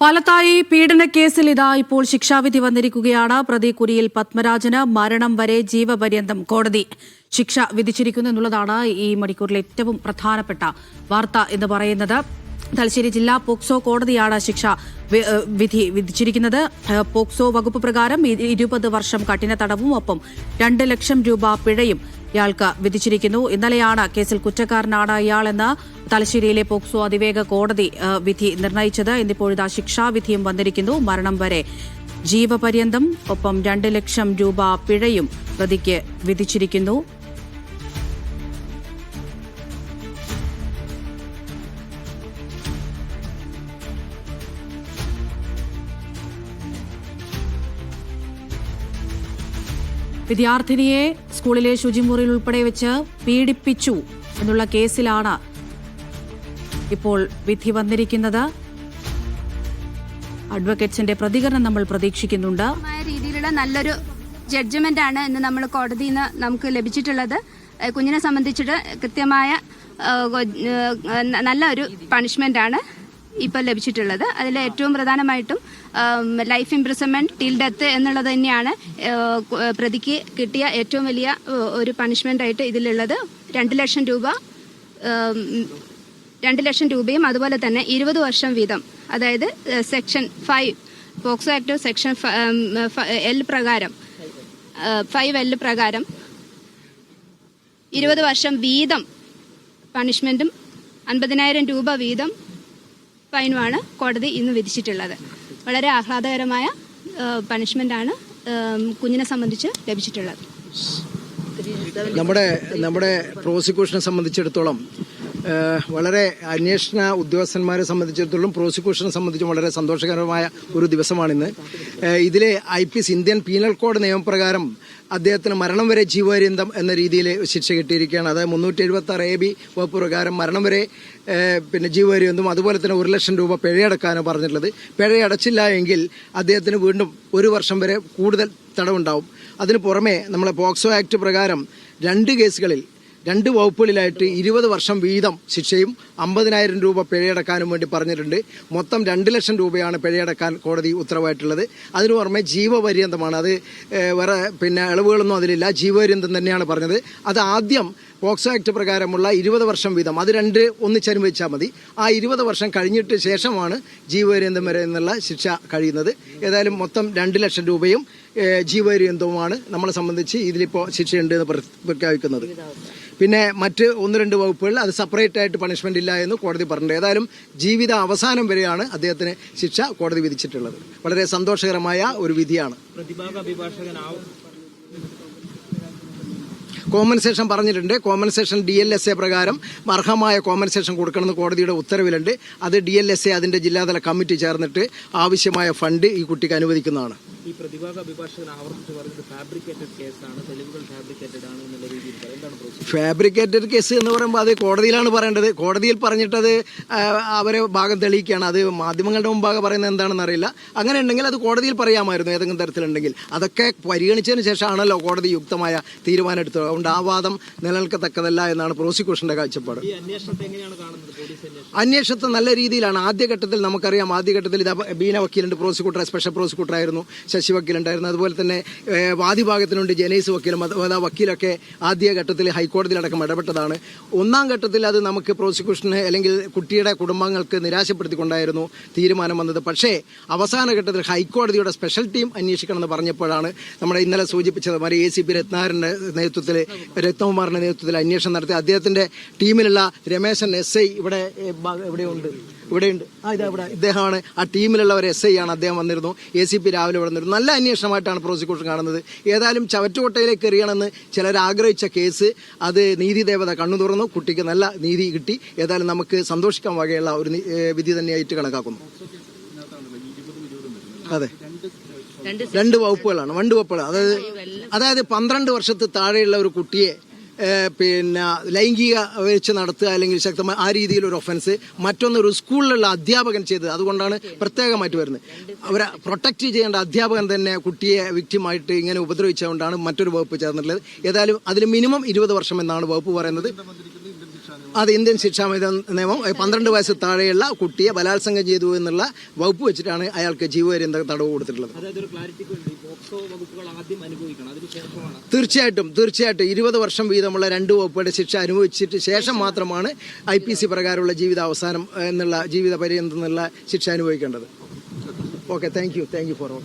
പാലത്തായി പീഡനക്കേസിൽ ഇപ്പോൾ ശിക്ഷാവിധി വന്നിരിക്കുകയാണ്. പ്രതി കുരിയിൽ പത്മരാജന് മരണം വരെ ജീവപര്യന്തം കോടതി ശിക്ഷ വിധിച്ചിരിക്കുന്നു എന്നുള്ളതാണ് ഈ മണിക്കൂറിലെ ഏറ്റവും പ്രധാനപ്പെട്ട വാർത്ത എന്ന് പറയുന്നത്. തലശ്ശേരി ജില്ലാ പോക്സോ കോടതിയാണ് ശിക്ഷ വിധി വിധിച്ചിരിക്കുന്നത്. പോക്സോ വകുപ്പ് പ്രകാരം 20 വർഷം കഠിന തടവും ഒപ്പം 2 ലക്ഷം രൂപ പിഴയും ഇയാൾക്ക് വിധിച്ചിരിക്കുന്നു. ഇന്നലെയാണ് കേസിൽ കുറ്റക്കാരനാണ് ഇയാളെന്ന് തലശ്ശേരിയിലെ പോക്സോ അതിവേഗ കോടതി വിധി നിർണയിച്ചത്. ഇന്നിപ്പോഴിതാ ശിക്ഷാവിധിയും വന്നിരിക്കുന്നു. മരണം വരെ ജീവപര്യന്തം ഒപ്പം 2 ലക്ഷം രൂപ പിഴയും പ്രതിക്ക് വിധിച്ചിരിക്കുന്നു. വിദ്യാർത്ഥിനിയെ സ്കൂളിലെ ശുചിമുറിയിൽ ഉൾപ്പെടെ വെച്ച് പീഡിപ്പിച്ചു എന്നുള്ള കേസിലാണ് ഇപ്പോൾ വിധി വന്നിരിക്കുന്നത്. അഡ്വക്കേറ്റ്സിന്റെ പ്രതികരണം നമ്മൾ പ്രതീക്ഷിക്കുന്നുണ്ട്. രീതിയിലുള്ള നല്ലൊരു ജഡ്ജ്മെന്റ് ആണ് ഇന്ന് നമ്മൾ കോടതിയിൽ നിന്ന് നമുക്ക് ലഭിച്ചിട്ടുള്ളത്. കുഞ്ഞിനെ സംബന്ധിച്ചിട്ട് കൃത്യമായ നല്ലൊരു പണിഷ്മെന്റ് ആണ് ഇപ്പോൾ ലഭിച്ചിട്ടുള്ളത്. അതിൽ ഏറ്റവും പ്രധാനമായിട്ടും ലൈഫ് ഇംപ്രിസൺമെന്റ് ടിൽ ഡെത്ത് എന്നുള്ളത് തന്നെയാണ് പ്രതിക്ക് കിട്ടിയ ഏറ്റവും വലിയ ഒരു പണിഷ്മെന്റ് ആയിട്ട് ഇതിലുള്ളത്. 2 ലക്ഷം രൂപ 2 ലക്ഷം രൂപയും അതുപോലെ തന്നെ 20 വർഷം വീതം, അതായത് section 5 POCSO act section L പ്രകാരം 5L പ്രകാരം 20 വർഷം വീതം പണിഷ്മെന്റും 50,000 രൂപ വീതം ഫൈനുമാണ് കോടതി ഇന്ന് വിധിച്ചിട്ടുള്ളത്. വളരെ ആഹ്ലാദകരമായ പണിഷ്മെന്റാണ് കുഞ്ഞിനെ സംബന്ധിച്ച് ലഭിച്ചിട്ടുള്ളത്. നമ്മുടെ പ്രോസിക്യൂഷനെ സംബന്ധിച്ചിടത്തോളം വളരെ അന്വേഷണ ഉദ്യോഗസ്ഥന്മാരെ സംബന്ധിച്ചിടത്തോളം പ്രോസിക്യൂഷനെ സംബന്ധിച്ചും വളരെ സന്തോഷകരമായ ഒരു ദിവസമാണിന്ന്. ഇതിലെ IPC ഇന്ത്യൻ പീനൽ കോഡ് നിയമപ്രകാരം അദ്ദേഹത്തിന് മരണം വരെ ജീവപര്യന്തം എന്ന രീതിയിൽ ശിക്ഷ കിട്ടിയിരിക്കുകയാണ്. അതായത് 376 AB വകുപ്പ് പ്രകാരം മരണം വരെ ജീവപര്യന്തം, അതുപോലെ തന്നെ 1 ലക്ഷം രൂപ പിഴയടക്കാനാണ് പറഞ്ഞിട്ടുള്ളത്. പിഴയടച്ചില്ല എങ്കിൽ അദ്ദേഹത്തിന് വീണ്ടും 1 വർഷം വരെ കൂടുതൽ തടവുണ്ടാവും. അതിന് പുറമെ നമ്മളെ പോക്സോ ആക്ട് പ്രകാരം 2 കേസുകളിൽ 2 വകുപ്പുകളിലായിട്ട് 20 വർഷം വീതം ശിക്ഷയും 50,000 രൂപ പിഴയടക്കാനും വേണ്ടി പറഞ്ഞിട്ടുണ്ട്. മൊത്തം 2 ലക്ഷം രൂപയാണ് പിഴയടക്കാൻ കോടതി ഉത്തരവായിട്ടുള്ളത്. അതിനു പുറമെ ജീവപര്യന്തമാണ്. അത് വേറെ ഇളവുകളൊന്നും അതിലില്ല, ജീവപര്യന്തം തന്നെയാണ് പറഞ്ഞത്. അത് ആദ്യം പോക്സോ ആക്ട് പ്രകാരമുള്ള 20 വർഷം വീതം, അത് 2 ഒന്നിച്ചനുഭവിച്ചാൽ മതി. ആ 20 വർഷം കഴിഞ്ഞിട്ട് ശേഷമാണ് ജീവപര്യന്തം വരെ എന്നുള്ള ശിക്ഷ കഴിയുന്നത്. ഏതായാലും മൊത്തം 2 ലക്ഷം രൂപയും ജീവപര്യന്തവുമാണ് നമ്മളെ സംബന്ധിച്ച് ഇതിലിപ്പോൾ ശിക്ഷയുണ്ട് എന്ന് പ്രഖ്യാപിക്കുന്നത്. പിന്നെ മറ്റ് 1-2 വകുപ്പുകൾ അത് സെപ്പറേറ്റ് ആയിട്ട് പണിഷ്മെന്റ് ഇല്ല എന്ന് കോടതി പറഞ്ഞിട്ടുണ്ട്. ഏതായാലും ജീവിത അവസാനം വരെയാണ് അദ്ദേഹത്തിന് ശിക്ഷ കോടതി വിധിച്ചിട്ടുള്ളത്. വളരെ സന്തോഷകരമായ ഒരു വിധിയാണ്. കോമ്പൻസേഷൻ പറഞ്ഞിട്ടുണ്ട്. കോമ്പൻസേഷൻ DLSA പ്രകാരം അർഹമായ കോമ്പൻസേഷൻ കൊടുക്കണമെന്ന് കോടതിയുടെ ഉത്തരവിലുണ്ട്. അത് DLSA അതിന്റെ ജില്ലാതല കമ്മിറ്റി ചേർന്നിട്ട് ആവശ്യമായ ഫണ്ട് ഈ കുട്ടിക്ക് അനുവദിക്കുന്നതാണ്. ഈ പ്രതിഭാഗ അഭിഭാഷകൻ ആവർത്തിച്ച് പറഞ്ഞത് ഫാബ്രിക്കേറ്റഡ് കേസാണ്, തെളിവുകൾ ഫാബ്രിക്കേറ്റഡ് ആണ് എന്നുള്ള രീതിയിൽ എന്താണ് പ്രോസസ്? ഫാബ്രിക്കേറ്റഡ് കേസ് എന്ന് പറയുമ്പോൾ അത് കോടതിയിലാണ് പറയേണ്ടത്. കോടതിയിൽ പറഞ്ഞിട്ടത് അവരെ ഭാഗം തെളിയിക്കുകയാണ്. അത് മാധ്യമങ്ങളുടെ മുമ്പാകെ പറയുന്നത് എന്താണെന്ന് അറിയില്ല. അങ്ങനെ ഉണ്ടെങ്കിൽ അത് കോടതിയിൽ പറയാമായിരുന്നു, ഏതെങ്കിലും തരത്തിലുണ്ടെങ്കിൽ. അതൊക്കെ പരിഗണിച്ചതിന് ശേഷമാണല്ലോ കോടതി യുക്തമായ തീരുമാനം എടുത്തത്. അതുകൊണ്ട് ആ വാദം നിലനിൽക്കത്തക്കതല്ല എന്നാണ് പ്രോസിക്യൂഷന്റെ കാഴ്ചപ്പാട്. അന്വേഷണത്തെ നല്ല രീതിയിലാണ്. ആദ്യഘട്ടത്തിൽ നമുക്കറിയാം, ആദ്യഘട്ടത്തിൽ ബീന വക്കീലുണ്ട്, പ്രോസിക്യൂട്ടർ, സ്പെഷ്യൽ പ്രോസിക്യൂട്ടർ ആയിരുന്നു, ശശി വക്കീലുണ്ടായിരുന്നു. അതുപോലെ തന്നെ വാദിഭാഗത്തിനുണ്ട് ജനേസ് വക്കീലും. വക്കീലൊക്കെ ആദ്യഘട്ടത്തിൽ ഹൈക്കോടതിയിലടക്കം ഇടപെട്ടതാണ്. 1-ാം ഘട്ടത്തിൽ അത് നമുക്ക് പ്രോസിക്യൂഷന് അല്ലെങ്കിൽ കുട്ടിയുടെ കുടുംബങ്ങൾക്ക് നിരാശപ്പെടുത്തിക്കൊണ്ടായിരുന്നു തീരുമാനം വന്നത്. പക്ഷേ അവസാന ഘട്ടത്തിൽ ഹൈക്കോടതിയുടെ സ്പെഷ്യൽ ടീം അന്വേഷിക്കണമെന്ന് പറഞ്ഞപ്പോഴാണ് നമ്മുടെ ഇന്നലെ സൂചിപ്പിച്ചത് മാതിരി ACP രത്നകുമാറിന്റെ നേതൃത്വത്തിൽ അന്വേഷണം നടത്തി. അദ്ദേഹത്തിന്റെ ടീമിലുള്ള രമേശൻ SI ഇവിടെയുണ്ട്. ഇദ്ദേഹമാണ് ആ ടീമിലുള്ള ഒരു SI ആണ്. അദ്ദേഹം വന്നിരുന്നു. ACP രാവിലെ വന്നിരുന്നു. നല്ല അന്വേഷണമായിട്ടാണ് പ്രോസിക്യൂഷൻ കാണുന്നത്. ഏതായാലും ചവറ്റുകൊട്ടയിലേക്ക് എറിയണമെന്ന് ചിലർ ആഗ്രഹിച്ച കേസ്, അത് നീതിദേവത കണ്ണു തുറന്നു. കുട്ടിക്ക് നല്ല നീതി കിട്ടി. ഏതായാലും നമുക്ക് സന്തോഷിക്കാൻ വകയുള്ള ഒരു വിധി തന്നെയായിട്ട് കണക്കാക്കുന്നു. അതെ, 2 വകുപ്പുകളാണ്. 2 വകുപ്പുകൾ. അതായത് 12 വർഷത്തിൽ താഴെയുള്ള ഒരു കുട്ടിയെ ലൈംഗിക വെച്ച് നടത്തുക അല്ലെങ്കിൽ ശക്തമായ ആ രീതിയിലൊരു ഒഫൻസ്. മറ്റൊന്ന് ഒരു സ്കൂളിലുള്ള അധ്യാപകൻ ചെയ്തത്. അതുകൊണ്ടാണ് പ്രത്യേകമായിട്ട് വരുന്നത്. അവരെ പ്രൊട്ടക്റ്റ് ചെയ്യേണ്ട അധ്യാപകൻ തന്നെ കുട്ടിയെ വിക്ടിമായിട്ട് ഇങ്ങനെ ഉപദ്രവിച്ചുകൊണ്ടാണ് മറ്റൊരു വകുപ്പ് ചേർന്നിട്ടുള്ളത്. ഏതായാലും അതിൽ മിനിമം 20 വർഷം എന്നാണ് വകുപ്പ് പറയുന്നത്. അത് ഇന്ത്യൻ ശിക്ഷാ നിയമം 12 വയസ്സ് താഴെയുള്ള കുട്ടിയെ ബലാത്സംഗം ചെയ്തു എന്നുള്ള വകുപ്പ് വെച്ചിട്ടാണ് അയാൾക്ക് ജീവപര്യന്തം തടവ് കൊടുത്തിട്ടുള്ളത്. അതായത് ഒരു ക്ലാരിറ്റിക്ക് വേണ്ടി പോക്സോ വകുപ്പുകൾ ആദ്യം അനുഭവിക്കണം, അതിനുശേഷമാണ് തീർച്ചയായിട്ടും 20 വർഷം വീതമുള്ള 2 വകുപ്പുകളുടെ ശിക്ഷ അനുഭവിച്ചിട്ട് ശേഷം മാത്രമാണ് IPC പ്രകാരമുള്ള ജീവിതാവസാനം എന്നുള്ള ജീവിത പര്യന്തം എന്നുള്ള ശിക്ഷ അനുഭവിക്കേണ്ടത്. Okay, thank you for all.